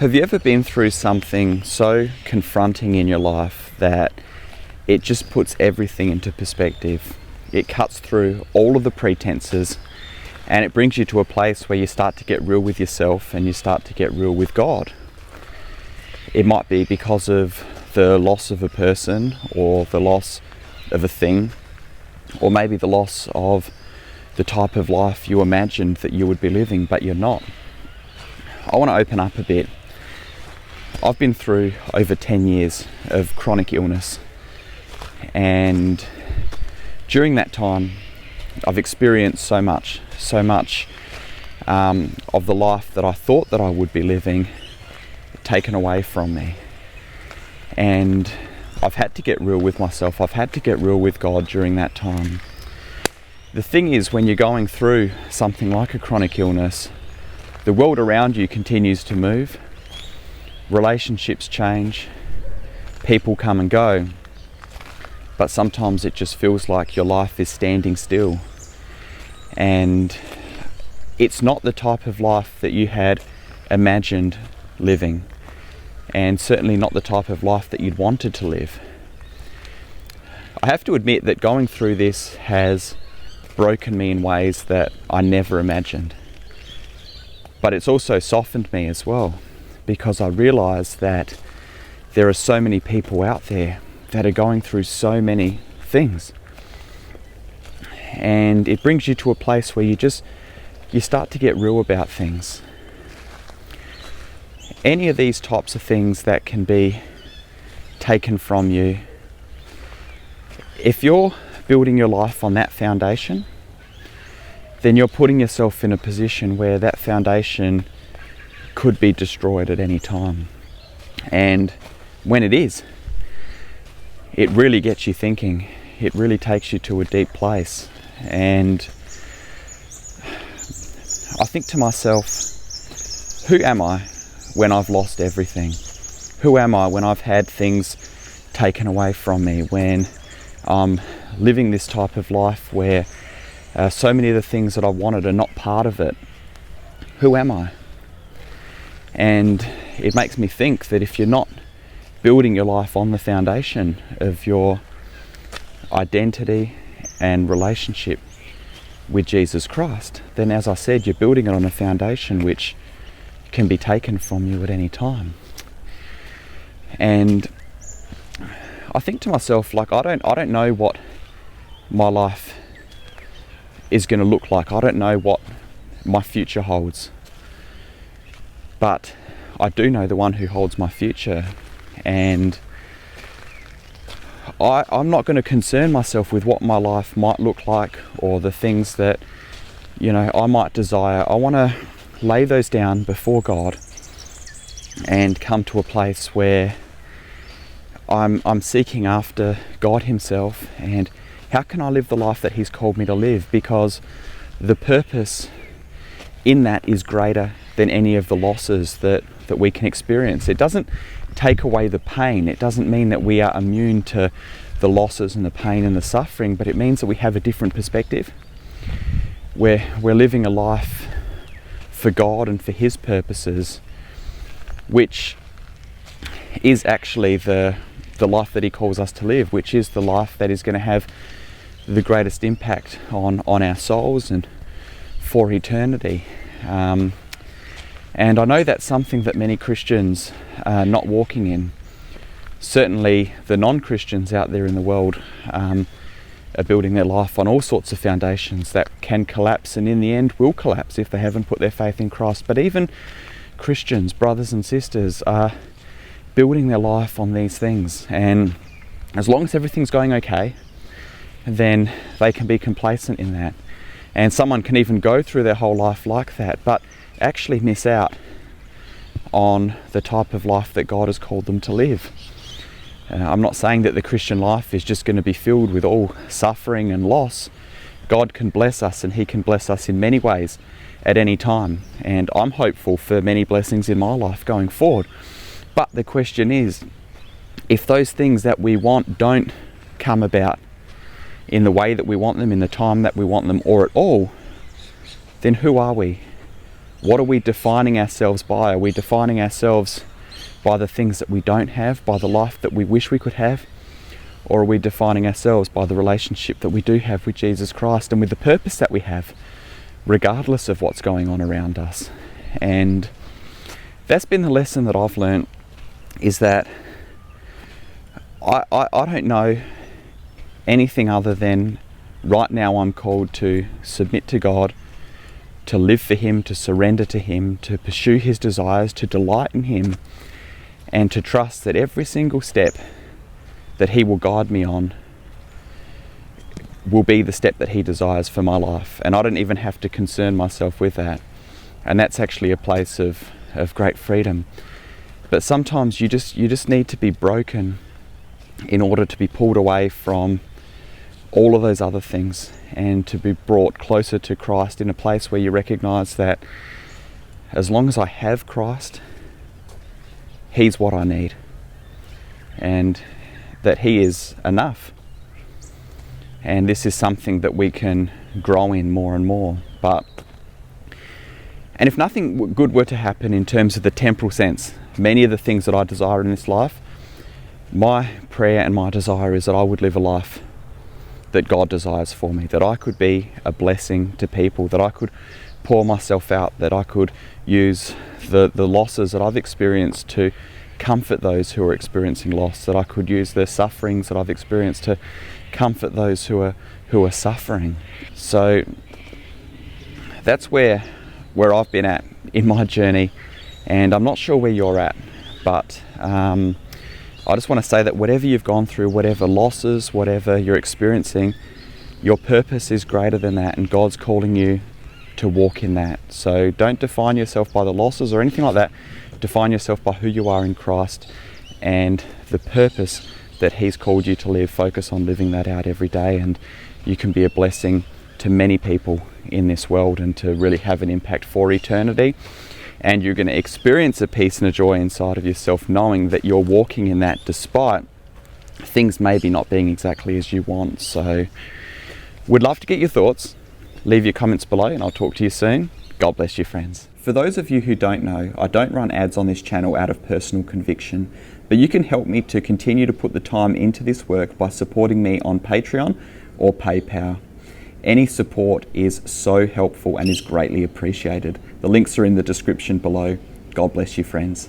Have you ever been through something so confronting in your life that it just puts everything into perspective? It cuts through all of the pretenses and it brings you to a place where you start to get real with yourself and you start to get real with God. It might be because of the loss of a person or the loss of a thing, or maybe the loss of the type of life you imagined that you would be living, but you're not. I want to open up a bit. I've been through over 10 years of chronic illness, and during that time I've experienced so much of the life that I thought that I would be living taken away from me. And I've had to get real with myself. I've had to get real with God during that time. The thing is, when you're going through something like a chronic illness, the world around you continues to move. Relationships change, people come and go, but sometimes it just feels like your life is standing still. And it's not the type of life that you had imagined living, and certainly not the type of life that you'd wanted to live. I have to admit that going through this has broken me in ways that I never imagined. But it's also softened me as well, because I realise that there are so many people out there that are going through so many things. And it brings you to a place where you start to get real about things. Any of these types of things that can be taken from you, if you're building your life on that foundation, then you're putting yourself in a position where that foundation could be destroyed at any time. And when it is, it really gets you thinking. It really takes you to a deep place. And I think to myself, who am I when I've lost everything? Who am I when I've had things taken away from me, when I'm living this type of life where so many of the things that I wanted are not part of it? Who am I? And it makes me think that if you're not building your life on the foundation of your identity and relationship with Jesus Christ, then, as I said, you're building it on a foundation which can be taken from you at any time. And I think to myself, like, I don't know what my life is going to look like. I don't know what my future holds. But I do know the one who holds my future, and I'm not going to concern myself with what my life might look like or the things that, I might desire. I want to lay those down before God and come to a place where I'm seeking after God himself, and how can I live the life that he's called me to live, because the purpose in that is greater than any of the losses that we can experience. It doesn't take away the pain. It doesn't mean that we are immune to the losses and the pain and the suffering, but it means that we have a different perspective, where we're living a life for God and for his purposes, which is actually the life that he calls us to live, which is the life that is going to have the greatest impact on our souls and for eternity. And I know that's something that many Christians are not walking in. Certainly the non-Christians out there in the world are building their life on all sorts of foundations that can collapse, and in the end will collapse if they haven't put their faith in Christ. But even Christians, brothers and sisters, are building their life on these things. And as long as everything's going okay, then they can be complacent in that. And someone can even go through their whole life like that, but actually miss out on the type of life that God has called them to live. I'm not saying that the Christian life is just going to be filled with all suffering and loss. God can bless us, and he can bless us in many ways at any time. And I'm hopeful for many blessings in my life going forward. But the question is, if those things that we want don't come about in the way that we want them, in the time that we want them, or at all, then who are we? What are we defining ourselves by? Are we defining ourselves by the things that we don't have, by the life that we wish we could have? Or are we defining ourselves by the relationship that we do have with Jesus Christ and with the purpose that we have, regardless of what's going on around us? And that's been the lesson that I've learned, is that I don't know anything other than right now I'm called to submit to God, to live for Him, to surrender to Him, to pursue His desires, to delight in Him, and to trust that every single step that He will guide me on will be the step that He desires for my life. And I don't even have to concern myself with that. And that's actually a place of great freedom. But sometimes you just need to be broken in order to be pulled away from all of those other things and to be brought closer to Christ, in a place where you recognize that as long as I have Christ, He's what I need, and that He is enough. And this is something that we can grow in more and more. And if nothing good were to happen in terms of the temporal sense, many of the things that I desire in this life, my prayer and my desire is that I would live a life that God desires for me, that I could be a blessing to people, that I could pour myself out, that I could use the losses that I've experienced to comfort those who are experiencing loss, that I could use the sufferings that I've experienced to comfort those who are suffering. So that's where I've been at in my journey, and I'm not sure where you're at, but I just want to say that whatever you've gone through, whatever losses, whatever you're experiencing, your purpose is greater than that, and God's calling you to walk in that. So don't define yourself by the losses or anything like that. Define yourself by who you are in Christ and the purpose that He's called you to live. Focus on living that out every day, and you can be a blessing to many people in this world and to really have an impact for eternity. And you're going to experience a peace and a joy inside of yourself, knowing that you're walking in that despite things maybe not being exactly as you want. So would love to get your thoughts. Leave your comments below and I'll talk to you soon. God bless you, friends. For those of you who don't know, I don't run ads on this channel out of personal conviction, but you can help me to continue to put the time into this work by supporting me on Patreon or PayPal. Any support is so helpful and is greatly appreciated. The links are in the description below. God bless you, friends.